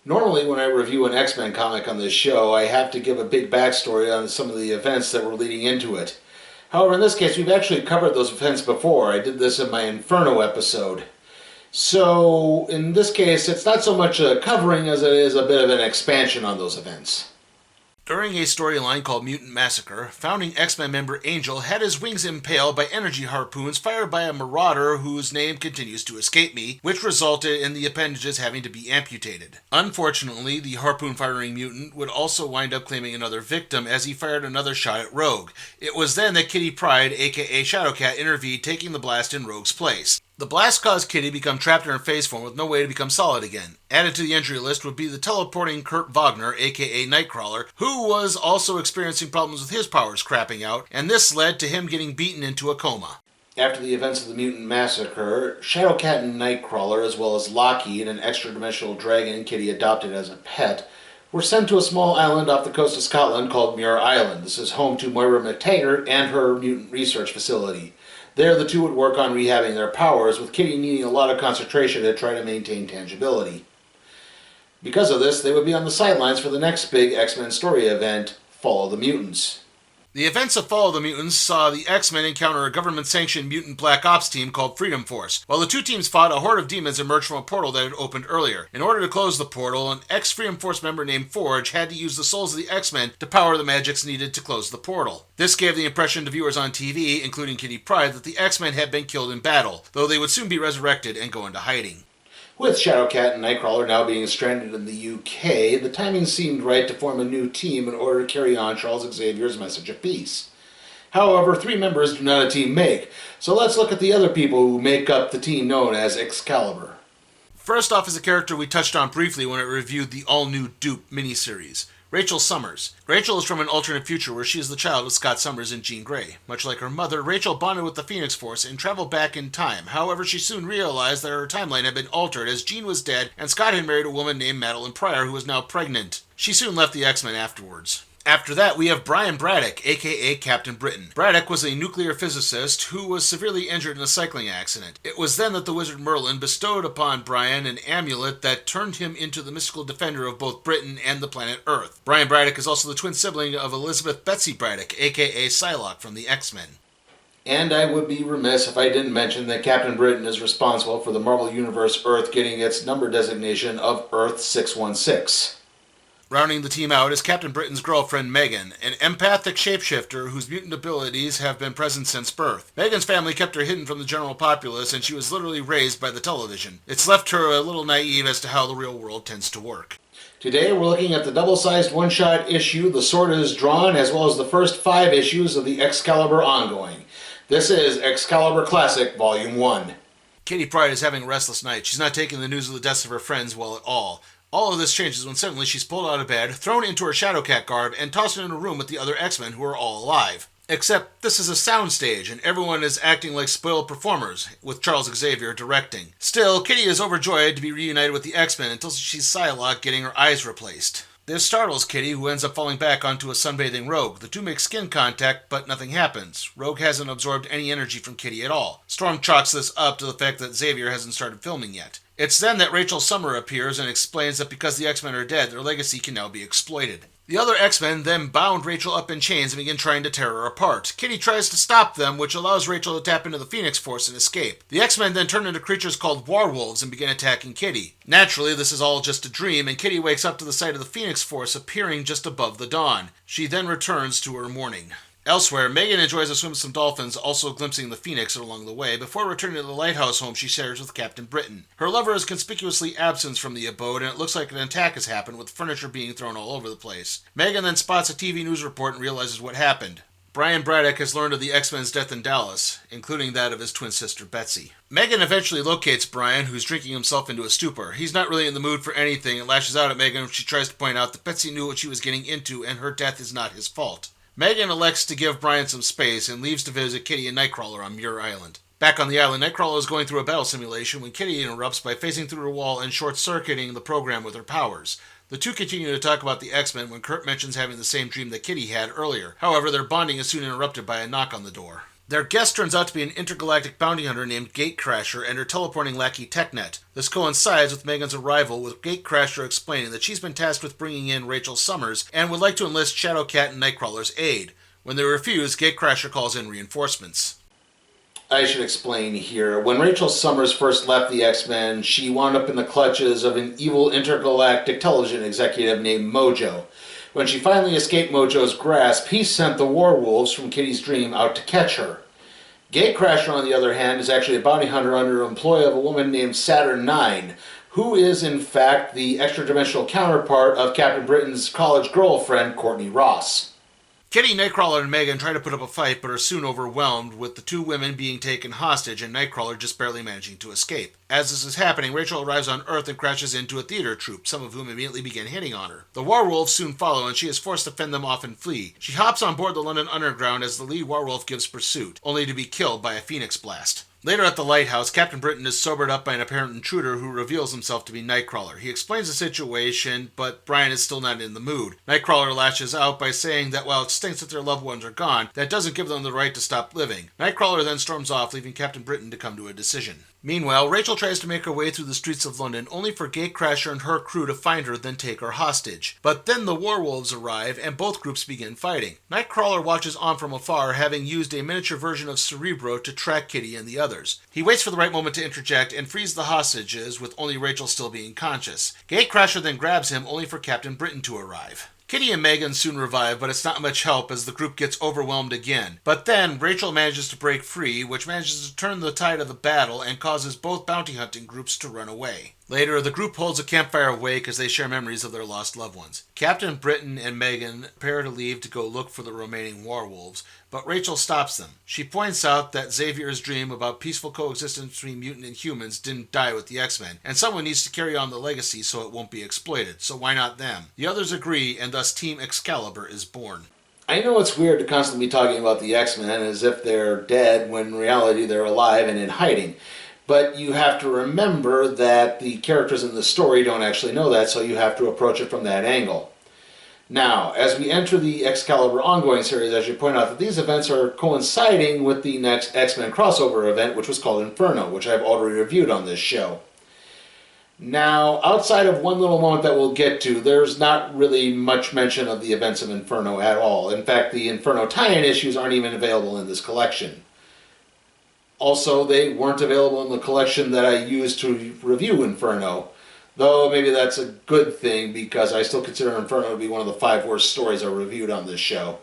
Normally, when I review an X-Men comic on this show, I have to give a big backstory on some of the events that were leading into it. However, in this case, we've actually covered those events before. I did this in my Inferno episode. So, in this case, it's not so much a covering as it is a bit of an expansion on those events. During a storyline called Mutant Massacre, founding X-Men member Angel had his wings impaled by energy harpoons fired by a marauder whose name continues to escape me, which resulted in the appendages having to be amputated. Unfortunately, the harpoon-firing mutant would also wind up claiming another victim as he fired another shot at Rogue. It was then that Kitty Pryde, aka Shadowcat, intervened, taking the blast in Rogue's place. The blast caused Kitty to become trapped in her phase form with no way to become solid again. Added to the injury list would be the teleporting Kurt Wagner, aka Nightcrawler, who was also experiencing problems with his powers crapping out, and this led to him getting beaten into a coma. After the events of the Mutant Massacre, Shadowcat and Nightcrawler, as well as Lockheed, an extra-dimensional dragon Kitty adopted as a pet, were sent to a small island off the coast of Scotland called Muir Island. This is home to Moira McTaggart and her mutant research facility. There, the two would work on rehabbing their powers, with Kitty needing a lot of concentration to try to maintain tangibility. Because of this, they would be on the sidelines for the next big X-Men story event, Fall of the Mutants. The events of Fall of the Mutants saw the X-Men encounter a government-sanctioned mutant black ops team called Freedom Force. While the two teams fought, a horde of demons emerged from a portal that had opened earlier. In order to close the portal, an ex-Freedom Force member named Forge had to use the souls of the X-Men to power the magics needed to close the portal. This gave the impression to viewers on TV, including Kitty Pryde, that the X-Men had been killed in battle, though they would soon be resurrected and go into hiding. With Shadowcat and Nightcrawler now being stranded in the UK, the timing seemed right to form a new team in order to carry on Charles Xavier's message of peace. However, 3 members do not a team make, so let's look at the other people who make up the team known as Excalibur. First off is a character we touched on briefly when it reviewed the all-new Dupe miniseries, Rachel Summers. Rachel is from an alternate future where she is the child of Scott Summers and Jean Grey. Much like her mother, Rachel bonded with the Phoenix Force and traveled back in time. However, she soon realized that her timeline had been altered as Jean was dead and Scott had married a woman named Madeline Pryor who was now pregnant. She soon left the X-Men afterwards. After that, we have Brian Braddock, aka Captain Britain. Braddock was a nuclear physicist who was severely injured in a cycling accident. It was then that the wizard Merlin bestowed upon Brian an amulet that turned him into the mystical defender of both Britain and the planet Earth. Brian Braddock is also the twin sibling of Elizabeth Betsy Braddock, aka Psylocke from the X-Men. And I would be remiss if I didn't mention that Captain Britain is responsible for the Marvel Universe Earth getting its number designation of Earth 616. Rounding the team out is Captain Britain's girlfriend, Megan, an empathic shapeshifter whose mutant abilities have been present since birth. Megan's family kept her hidden from the general populace, and she was literally raised by the television. It's left her a little naive as to how the real world tends to work. Today we're looking at the double-sized one-shot issue, The Sword Is Drawn, as well as the first 5 issues of the Excalibur ongoing. This is Excalibur Classic, Volume 1. Kitty Pryde is having a restless night. She's not taking the news of the deaths of her friends well at all. All of this changes when suddenly she's pulled out of bed, thrown into her Shadowcat garb, and tossed in a room with the other X-Men who are all alive. Except this is a soundstage, and everyone is acting like spoiled performers, with Charles Xavier directing. Still, Kitty is overjoyed to be reunited with the X-Men until she sees Psylocke getting her eyes replaced. This startles Kitty, who ends up falling back onto a sunbathing Rogue. The two make skin contact, but nothing happens. Rogue hasn't absorbed any energy from Kitty at all. Storm chalks this up to the fact that Xavier hasn't started filming yet. It's then that Rachel Summer appears and explains that because the X-Men are dead, their legacy can now be exploited. The other X-Men then bound Rachel up in chains and begin trying to tear her apart. Kitty tries to stop them, which allows Rachel to tap into the Phoenix Force and escape. The X-Men then turn into creatures called werewolves and begin attacking Kitty. Naturally, this is all just a dream, and Kitty wakes up to the sight of the Phoenix Force appearing just above the dawn. She then returns to her mourning. Elsewhere, Megan enjoys a swim with some dolphins, also glimpsing the Phoenix along the way, before returning to the lighthouse home she shares with Captain Britain. Her lover is conspicuously absent from the abode, and it looks like an attack has happened, with furniture being thrown all over the place. Megan then spots a TV news report and realizes what happened. Brian Braddock has learned of the X-Men's death in Dallas, including that of his twin sister Betsy. Megan eventually locates Brian, who's drinking himself into a stupor. He's not really in the mood for anything and lashes out at Megan when she tries to point out that Betsy knew what she was getting into and her death is not his fault. Megan elects to give Brian some space and leaves to visit Kitty and Nightcrawler on Muir Island. Back on the island, Nightcrawler is going through a battle simulation when Kitty interrupts by phasing through a wall and short-circuiting the program with her powers. The two continue to talk about the X-Men when Kurt mentions having the same dream that Kitty had earlier. However, their bonding is soon interrupted by a knock on the door. Their guest turns out to be an intergalactic bounty hunter named Gatecrasher and her teleporting lackey TechNet. This coincides with Megan's arrival, with Gatecrasher explaining that she's been tasked with bringing in Rachel Summers and would like to enlist Shadowcat and Nightcrawler's aid. When they refuse, Gatecrasher calls in reinforcements. I should explain here. When Rachel Summers first left the X-Men, she wound up in the clutches of an evil intergalactic television executive named Mojo. When she finally escaped Mojo's grasp, he sent the Warwolves from Kitty's dream out to catch her. Gatecrasher, on the other hand, is actually a bounty hunter under employ of a woman named Saturn IX, who is, in fact, the extra-dimensional counterpart of Captain Britain's college girlfriend, Courtney Ross. Kitty, Nightcrawler, and Megan try to put up a fight, but are soon overwhelmed, with the two women being taken hostage and Nightcrawler just barely managing to escape. As this is happening, Rachel arrives on Earth and crashes into a theater troupe, some of whom immediately begin hitting on her. The Warwolves soon follow, and she is forced to fend them off and flee. She hops on board the London Underground as the lead Warwolf gives pursuit, only to be killed by a Phoenix blast. Later at the lighthouse, Captain Britain is sobered up by an apparent intruder who reveals himself to be Nightcrawler. He explains the situation, but Brian is still not in the mood. Nightcrawler lashes out by saying that while it stinks that their loved ones are gone, that doesn't give them the right to stop living. Nightcrawler then storms off, leaving Captain Britain to come to a decision. Meanwhile, Rachel tries to make her way through the streets of London, only for Gatecrasher and her crew to find her, then take her hostage. But then the Warwolves arrive, and both groups begin fighting. Nightcrawler watches on from afar, having used a miniature version of Cerebro to track Kitty and the others. He waits for the right moment to interject and frees the hostages, with only Rachel still being conscious. Gatecrasher then grabs him, only for Captain Britain to arrive. Kitty and Megan soon revive, but it's not much help as the group gets overwhelmed again. But then, Rachel manages to break free, which manages to turn the tide of the battle and causes both bounty hunting groups to run away. Later, the group holds a campfire wake as they share memories of their lost loved ones. Captain Britain and Megan prepare to leave to go look for the remaining Warwolves, but Rachel stops them. She points out that Xavier's dream about peaceful coexistence between mutant and humans didn't die with the X-Men, and someone needs to carry on the legacy so it won't be exploited, so why not them? The others agree, and thus Team Excalibur is born. I know it's weird to constantly be talking about the X-Men as if they're dead when in reality they're alive and in hiding. But you have to remember that the characters in the story don't actually know that, so you have to approach it from that angle. Now, as we enter the Excalibur ongoing series, I should point out that these events are coinciding with the next X-Men crossover event, which was called Inferno, which I've already reviewed on this show. Now, outside of one little moment that we'll get to, there's not really much mention of the events of Inferno at all. In fact, the Inferno tie-in issues aren't even available in this collection. Also, they weren't available in the collection that I used to review Inferno. Though maybe that's a good thing, because I still consider Inferno to be one of the 5 worst stories I reviewed on this show.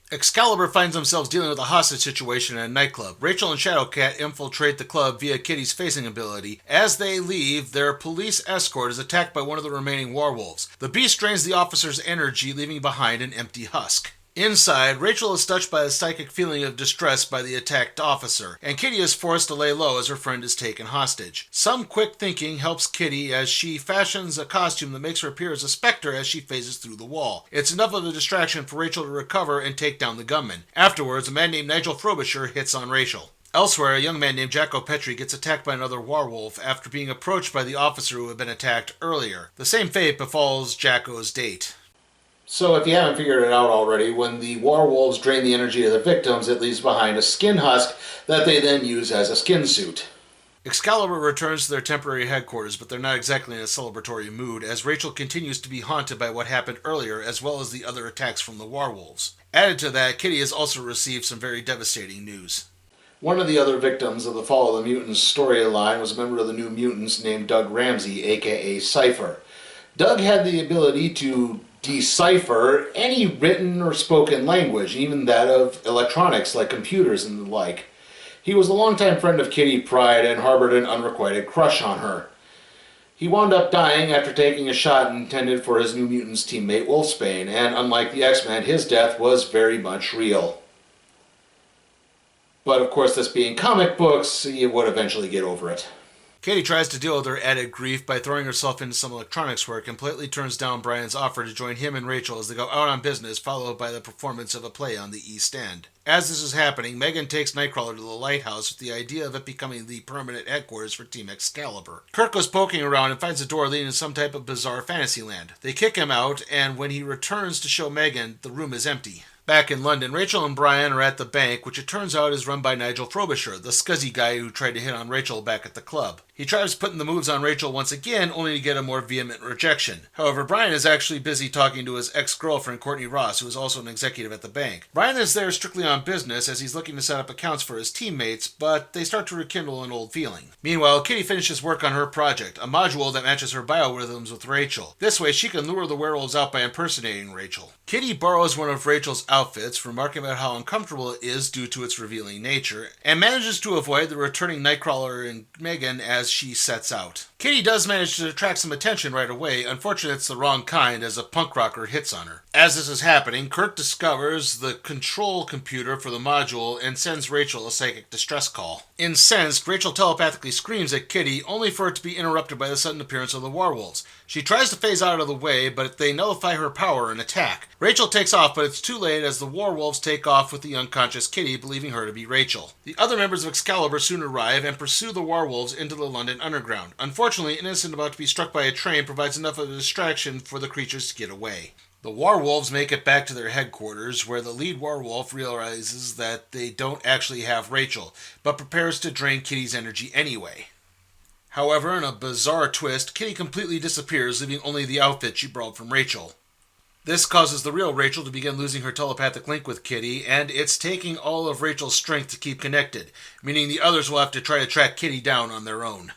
Excalibur finds themselves dealing with a hostage situation at a nightclub. Rachel and Shadowcat infiltrate the club via Kitty's phasing ability. As they leave, their police escort is attacked by one of the remaining Warwolves. The beast drains the officer's energy, leaving behind an empty husk. Inside, Rachel is touched by a psychic feeling of distress by the attacked officer, and Kitty is forced to lay low as her friend is taken hostage. Some quick thinking helps Kitty as she fashions a costume that makes her appear as a specter as she phases through the wall. It's enough of a distraction for Rachel to recover and take down the gunman. Afterwards, a man named Nigel Frobisher hits on Rachel. Elsewhere, a young man named Jacko Petri gets attacked by another Warwolf after being approached by the officer who had been attacked earlier. The same fate befalls Jacko's date. So if you haven't figured it out already, when the Warwolves drain the energy of their victims, it leaves behind a skin husk that they then use as a skin suit. Excalibur returns to their temporary headquarters, but they're not exactly in a celebratory mood, as Rachel continues to be haunted by what happened earlier, as well as the other attacks from the Warwolves. Added to that, Kitty has also received some very devastating news. One of the other victims of the Fall of the Mutants storyline was a member of the New Mutants named Doug Ramsey, aka Cypher. Doug had the ability to decipher any written or spoken language, even that of electronics like computers and the like. He was a longtime friend of Kitty Pryde and harbored an unrequited crush on her. He wound up dying after taking a shot intended for his New Mutants teammate Wolfsbane, and unlike the X-Men, his death was very much real. But of course, this being comic books, you would eventually get over it. Katie tries to deal with her added grief by throwing herself into some electronics work and politely turns down Brian's offer to join him and Rachel as they go out on business, followed by the performance of a play on the East End. As this is happening, Megan takes Nightcrawler to the lighthouse with the idea of it becoming the permanent headquarters for Team Excalibur. Kirk goes poking around and finds a door leading to some type of bizarre fantasy land. They kick him out, and when he returns to show Megan, the room is empty. Back in London, Rachel and Brian are at the bank, which it turns out is run by Nigel Frobisher, the scuzzy guy who tried to hit on Rachel back at the club. He tries putting the moves on Rachel once again, only to get a more vehement rejection. However, Brian is actually busy talking to his ex-girlfriend, Courtney Ross, who is also an executive at the bank. Brian is there strictly on business, as he's looking to set up accounts for his teammates, but they start to rekindle an old feeling. Meanwhile, Kitty finishes work on her project, a module that matches her biorhythms with Rachel. This way, she can lure the werewolves out by impersonating Rachel. Kitty borrows one of Rachel's outfits, remarking about how uncomfortable it is due to its revealing nature, and manages to avoid the returning Nightcrawler and Megan as she sets out. Kitty does manage to attract some attention right away. Unfortunately, it's the wrong kind, as a punk rocker hits on her. As this is happening, Kurt discovers the control computer for the module and sends Rachel a psychic distress call. Incensed, Rachel telepathically screams at Kitty, only for it to be interrupted by the sudden appearance of the werewolves. She tries to phase out of the way, but they nullify her power and attack. Rachel takes off, but it's too late as the werewolves take off with the unconscious Kitty, believing her to be Rachel. The other members of Excalibur soon arrive and pursue the werewolves into the London Underground. Unfortunately, an innocent about to be struck by a train provides enough of a distraction for the creatures to get away. The werewolves make it back to their headquarters, where the lead werewolf realizes that they don't actually have Rachel, but prepares to drain Kitty's energy anyway. However, in a bizarre twist, Kitty completely disappears, leaving only the outfit she borrowed from Rachel. This causes the real Rachel to begin losing her telepathic link with Kitty, and it's taking all of Rachel's strength to keep connected, meaning the others will have to try to track Kitty down on their own.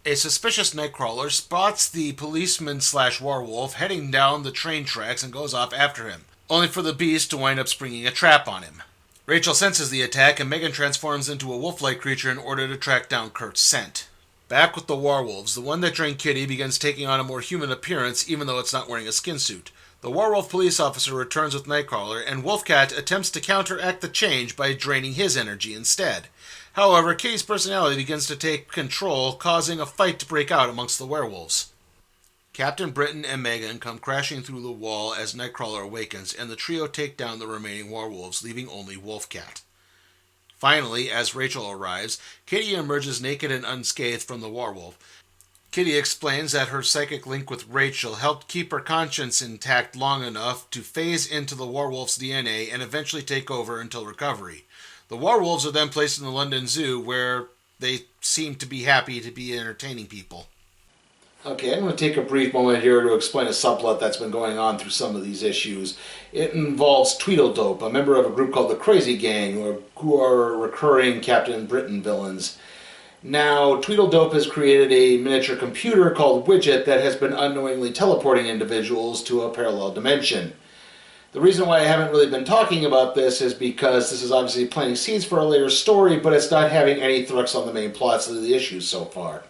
A suspicious Nightcrawler spots the policeman/werewolf heading down the train tracks and goes off after him, only for the beast to wind up springing a trap on him. Rachel senses the attack, and Megan transforms into a wolf-like creature in order to track down Kurt's scent. Back with the werewolves, the one that drained Kitty begins taking on a more human appearance, even though it's not wearing a skin suit. The werewolf police officer returns with Nightcrawler, and Wolfcat attempts to counteract the change by draining his energy instead. However, Kitty's personality begins to take control, causing a fight to break out amongst the werewolves. Captain Britain and Megan come crashing through the wall as Nightcrawler awakens, and the trio take down the remaining werewolves, leaving only Wolfcat. Finally, as Rachel arrives, Kitty emerges naked and unscathed from the werewolf. Kitty explains that her psychic link with Rachel helped keep her conscience intact long enough to phase into the werewolf's DNA and eventually take over until recovery. The werewolves are then placed in the London Zoo, where they seem to be happy to be entertaining people. Okay, I'm going to take a brief moment here to explain a subplot that's been going on through some of these issues. It involves Tweedledope, a member of a group called the Crazy Gang, who are recurring Captain Britain villains. Now, Tweedledope has created a miniature computer called Widget that has been unknowingly teleporting individuals to a parallel dimension. The reason why I haven't really been talking about this is because this is obviously planting seeds for a later story, but it's not having any thrusts on the main plots of the issues so far.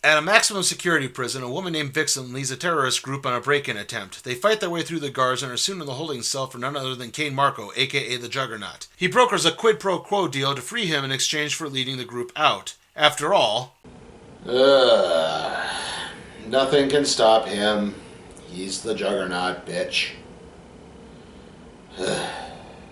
At a maximum security prison, a woman named Vixen leads a terrorist group on a break-in attempt. They fight their way through the guards and are soon in the holding cell for none other than Kane Marco, aka the Juggernaut. He brokers a quid pro quo deal to free him in exchange for leading the group out. After all, nothing can stop him. He's the Juggernaut, bitch.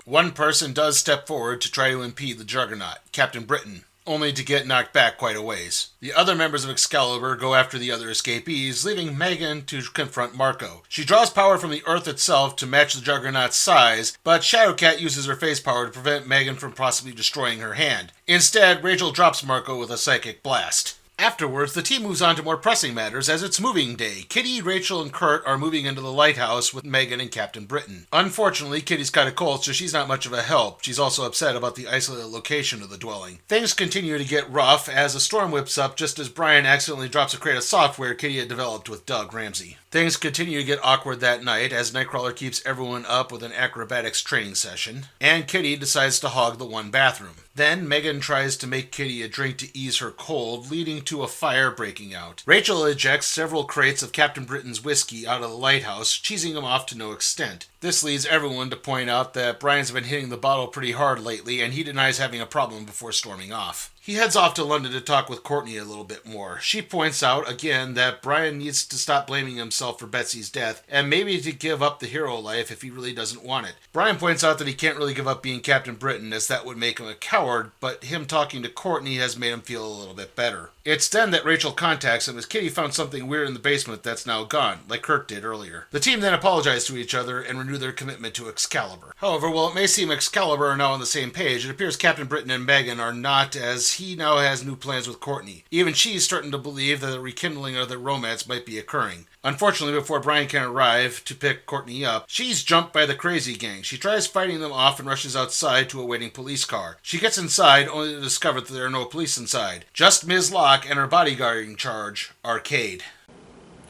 One person does step forward to try to impede the Juggernaut, Captain Britain, only to get knocked back quite a ways. The other members of Excalibur go after the other escapees, leaving Megan to confront Marco. She draws power from the Earth itself to match the Juggernaut's size, but Shadowcat uses her face power to prevent Megan from possibly destroying her hand. Instead, Rachel drops Marco with a psychic blast. Afterwards, the team moves on to more pressing matters as it's moving day. Kitty, Rachel, and Kurt are moving into the lighthouse with Megan and Captain Britain. Unfortunately, Kitty's got a cold, so she's not much of a help. She's also upset about the isolated location of the dwelling. Things continue to get rough as a storm whips up just as Brian accidentally drops a crate of software Kitty had developed with Doug Ramsey. Things continue to get awkward that night as Nightcrawler keeps everyone up with an acrobatics training session, and Kitty decides to hog the one bathroom. Then Megan tries to make Kitty a drink to ease her cold, leading to a fire breaking out. Rachel ejects several crates of Captain Britain's whiskey out of the lighthouse, cheesing them off to no extent. This leads everyone to point out that Brian's been hitting the bottle pretty hard lately, and he denies having a problem before storming off. He heads off to London to talk with Courtney a little bit more. She points out, again, that Brian needs to stop blaming himself for Betsy's death, and maybe to give up the hero life if he really doesn't want it. Brian points out that he can't really give up being Captain Britain, as that would make him a coward, but him talking to Courtney has made him feel a little bit better. It's then that Rachel contacts him as Kitty found something weird in the basement that's now gone, like Kurt did earlier. The team then apologize to each other and renew their commitment to Excalibur. However, while it may seem Excalibur are now on the same page, it appears Captain Britain and Megan are not, as he now has new plans with Courtney. Even she's starting to believe that a rekindling of their romance might be occurring. Unfortunately, before Brian can arrive to pick Courtney up, she's jumped by the crazy gang. She tries fighting them off and rushes outside to a waiting police car. She gets inside only to discover that there are no police inside. Just Ms. Locke and her bodyguard in charge, Arcade.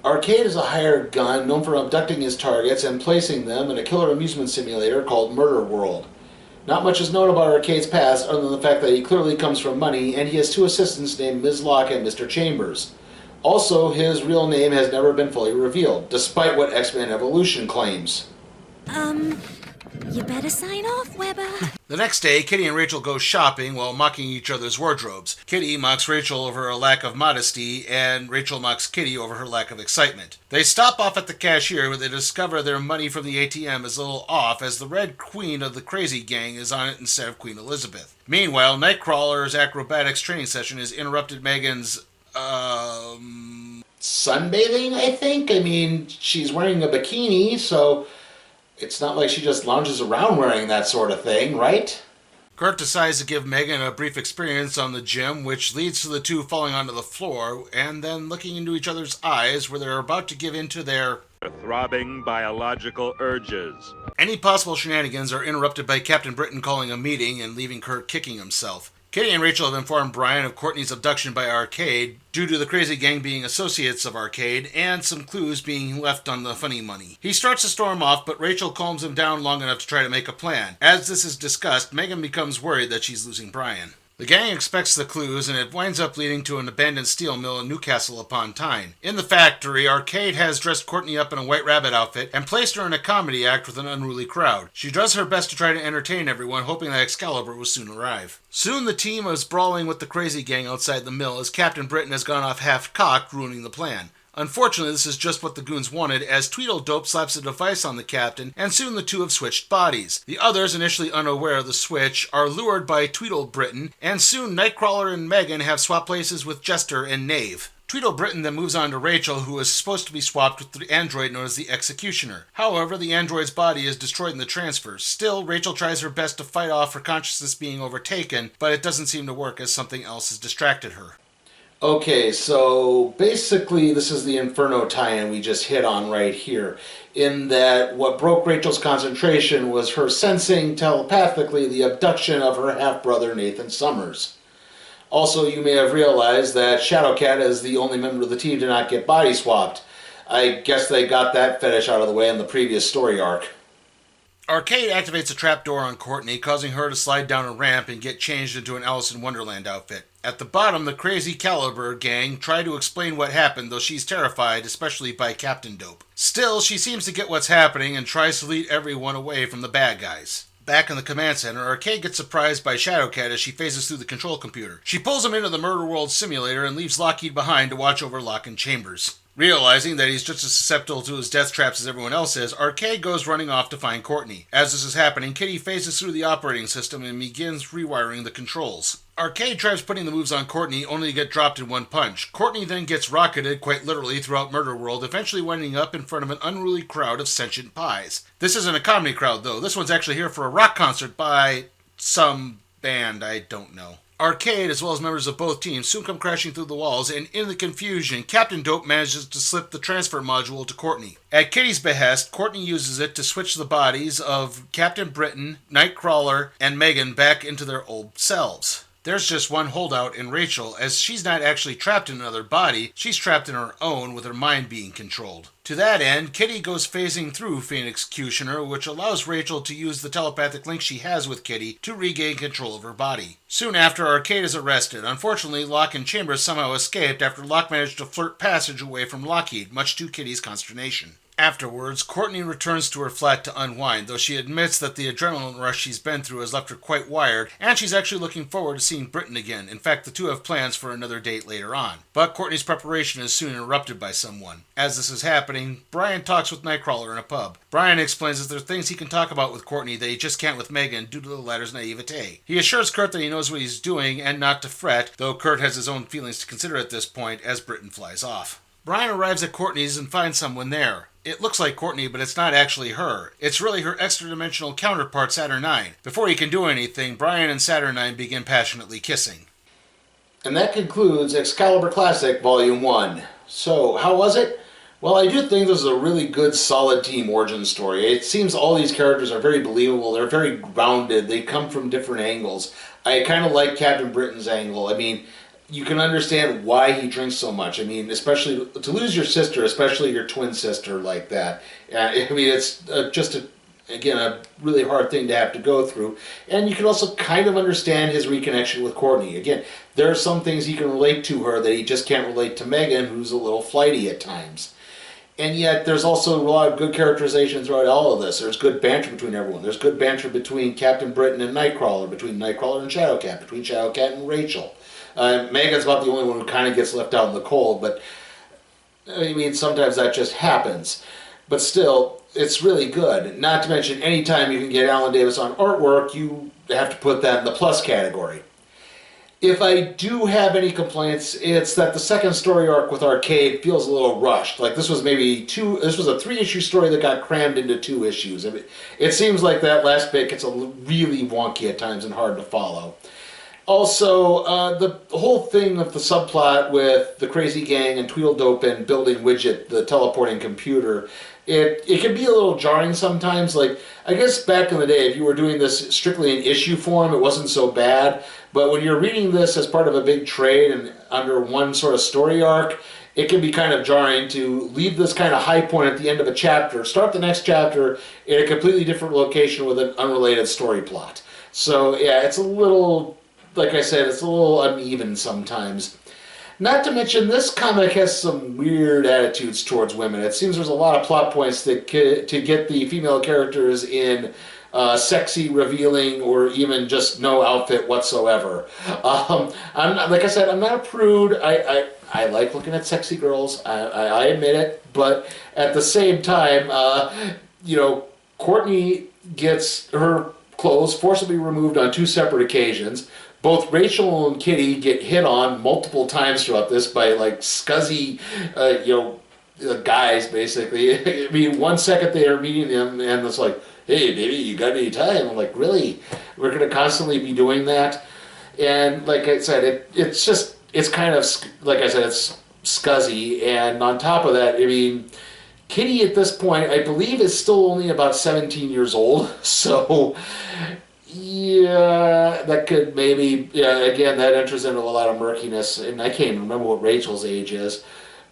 Arcade is a hired gun known for abducting his targets and placing them in a killer amusement simulator called Murder World. Not much is known about Arcade's past other than the fact that he clearly comes from money, and he has two assistants named Ms. Locke and Mr. Chambers. Also, his real name has never been fully revealed, despite what X-Men Evolution claims. You better sign off, Weber. The next day, Kitty and Rachel go shopping while mocking each other's wardrobes. Kitty mocks Rachel over her lack of modesty, and Rachel mocks Kitty over her lack of excitement. They stop off at the cashier where they discover their money from the ATM is a little off, as the Red Queen of the Crazy Gang is on it instead of Queen Elizabeth. Meanwhile, Nightcrawler's acrobatics training session has interrupted Megan's, sunbathing, I think? I mean, she's wearing a bikini, so it's not like she just lounges around wearing that sort of thing, right? Kurt decides to give Megan a brief experience on the gym, which leads to the two falling onto the floor and then looking into each other's eyes where they're about to give in to their throbbing biological urges. Any possible shenanigans are interrupted by Captain Britain calling a meeting and leaving Kurt kicking himself. Kitty and Rachel have informed Brian of Courtney's abduction by Arcade, due to the Crazy Gang being associates of Arcade, and some clues being left on the funny money. He starts to storm off, but Rachel calms him down long enough to try to make a plan. As this is discussed, Megan becomes worried that she's losing Brian. The gang expects the clues, and it winds up leading to an abandoned steel mill in Newcastle upon Tyne. In the factory, Arcade has dressed Courtney up in a White Rabbit outfit and placed her in a comedy act with an unruly crowd. She does her best to try to entertain everyone, hoping that Excalibur will soon arrive. Soon the team is brawling with the Crazy Gang outside the mill as Captain Britain has gone off half-cocked, ruining the plan. Unfortunately, this is just what the goons wanted, as Tweedledope slaps a device on the captain, and soon the two have switched bodies. The others, initially unaware of the switch, are lured by Tweedle Britain, and soon Nightcrawler and Megan have swapped places with Jester and Knave. Tweedle Britain then moves on to Rachel, who is supposed to be swapped with the android known as the Executioner. However, the android's body is destroyed in the transfer. Still, Rachel tries her best to fight off her consciousness being overtaken, but it doesn't seem to work as something else has distracted her. Okay, so basically this is the Inferno tie-in we just hit on right here, in that what broke Rachel's concentration was her sensing telepathically the abduction of her half-brother Nathan Summers. Also, you may have realized that Shadowcat is the only member of the team to not get body swapped. I guess they got that fetish out of the way in the previous story arc. Arcade activates a trapdoor on Courtney, causing her to slide down a ramp and get changed into an Alice in Wonderland outfit. At the bottom, the crazy Excalibur gang try to explain what happened, though she's terrified, especially by Captain Dope. Still, she seems to get what's happening and tries to lead everyone away from the bad guys. Back in the command center, Arcade gets surprised by Shadowcat as she phases through the control computer. She pulls him into the Murder World simulator and leaves Lockheed behind to watch over Locke and Chambers. Realizing that he's just as susceptible to his death traps as everyone else is, Arcade goes running off to find Courtney. As this is happening, Kitty phases through the operating system and begins rewiring the controls. Arcade tries putting the moves on Courtney, only to get dropped in one punch. Courtney then gets rocketed, quite literally, throughout Murder World, eventually winding up in front of an unruly crowd of sentient pies. This isn't a comedy crowd, though. This one's actually here for a rock concert by some band, I don't know. Arcade, as well as members of both teams, soon come crashing through the walls, and in the confusion, Captain Dope manages to slip the transfer module to Courtney. At Kitty's behest, Courtney uses it to switch the bodies of Captain Britain, Nightcrawler, and Megan back into their old selves. There's just one holdout in Rachel, as she's not actually trapped in another body, she's trapped in her own with her mind being controlled. To that end, Kitty goes phasing through Phoenix Executioner, which allows Rachel to use the telepathic link she has with Kitty to regain control of her body. Soon after, Arcade is arrested. Unfortunately, Locke and Chambers somehow escaped after Locke managed to flirt passage away from Lockheed, much to Kitty's consternation. Afterwards, Courtney returns to her flat to unwind, though she admits that the adrenaline rush she's been through has left her quite wired, and she's actually looking forward to seeing Britton again. In fact, the two have plans for another date later on. But Courtney's preparation is soon interrupted by someone. As this is happening, Brian talks with Nightcrawler in a pub. Brian explains that there are things he can talk about with Courtney that he just can't with Megan due to the latter's naivete. He assures Kurt that he knows what he's doing and not to fret, though Kurt has his own feelings to consider at this point as Britton flies off. Brian arrives at Courtney's and finds someone there. It looks like Courtney, but it's not actually her. It's really her extra-dimensional counterpart, Saturnine. Before he can do anything, Brian and Saturnine begin passionately kissing. And that concludes Excalibur Classic Volume 1. So, how was it? Well, I do think this is a really good, solid team origin story. It seems all these characters are very believable. They're very grounded. They come from different angles. I kind of like Captain Britain's angle. I mean, you can understand why he drinks so much. I mean, especially to lose your sister, especially your twin sister like that. I mean, it's just a really hard thing to have to go through. And you can also kind of understand his reconnection with Courtney. Again, there are some things he can relate to her that he just can't relate to Megan, who's a little flighty at times. And yet, there's also a lot of good characterization throughout all of this. There's good banter between everyone. There's good banter between Captain Britain and Nightcrawler, between Nightcrawler and Shadowcat, between Shadowcat and Rachel. Megan's about the only one who kind of gets left out in the cold, but I mean, sometimes that just happens. But still, it's really good. Not to mention, anytime you can get Alan Davis on artwork, you have to put that in the plus category. If I do have any complaints, it's that the second story arc with Arcade feels a little rushed. Like this was a 3-issue story that got crammed into 2 issues. I mean, it seems like that last bit gets really wonky at times and hard to follow. Also, the whole thing of the subplot with the Crazy Gang and Tweedledopin building Widget, the teleporting computer, it can be a little jarring sometimes. Like, I guess back in the day, if you were doing this strictly in issue form, it wasn't so bad. But when you're reading this as part of a big trade and under one sort of story arc, it can be kind of jarring to leave this kind of high point at the end of a chapter, start the next chapter in a completely different location with an unrelated story plot. So, yeah, it's a little... Like I said, it's a little uneven sometimes. Not to mention, this comic has some weird attitudes towards women. It seems there's a lot of plot points to get the female characters in sexy, revealing, or even just no outfit whatsoever. Like I said, I'm not a prude. I like looking at sexy girls. I admit it. But at the same time, Courtney gets her clothes forcibly removed on 2 separate occasions. Both Rachel and Kitty get hit on multiple times throughout this by like scuzzy, guys basically. I mean, one second they are meeting them and it's like, hey baby, you got any time? I'm like, really? We're going to constantly be doing that? And like I said, it's kind of, like I said, it's scuzzy. And on top of that, I mean, Kitty at this point, I believe, is still only about 17 years old. So... yeah, that could maybe, again, that enters into a lot of murkiness, and I can't even remember what Rachel's age is.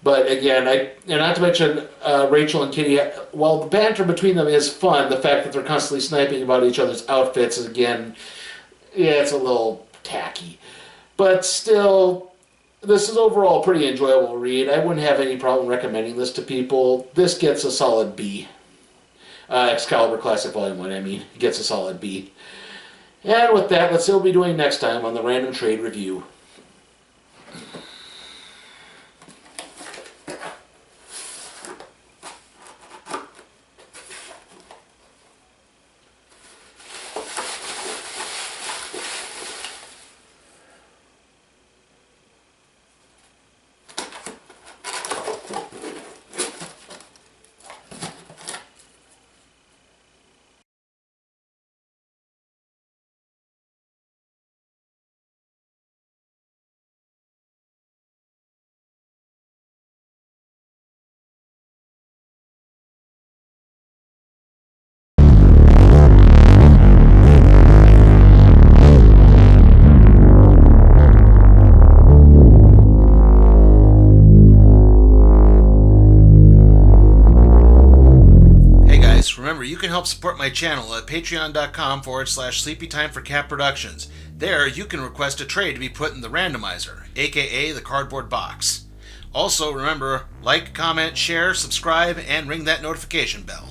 But again, and not to mention Rachel and Kitty, while the banter between them is fun, the fact that they're constantly sniping about each other's outfits is, again, it's a little tacky. But still, this is overall a pretty enjoyable read. I wouldn't have any problem recommending this to people. This gets a solid B. Excalibur Classic Volume 1, it gets a solid B. And with that, let's see what we'll be doing next time on the Random Trade Review. Remember, you can help support my channel at patreon.com/sleepytime for Cat Productions. There, you can request a trade to be put in the randomizer, aka the cardboard box. Also, remember, like, comment, share, subscribe, and ring that notification bell.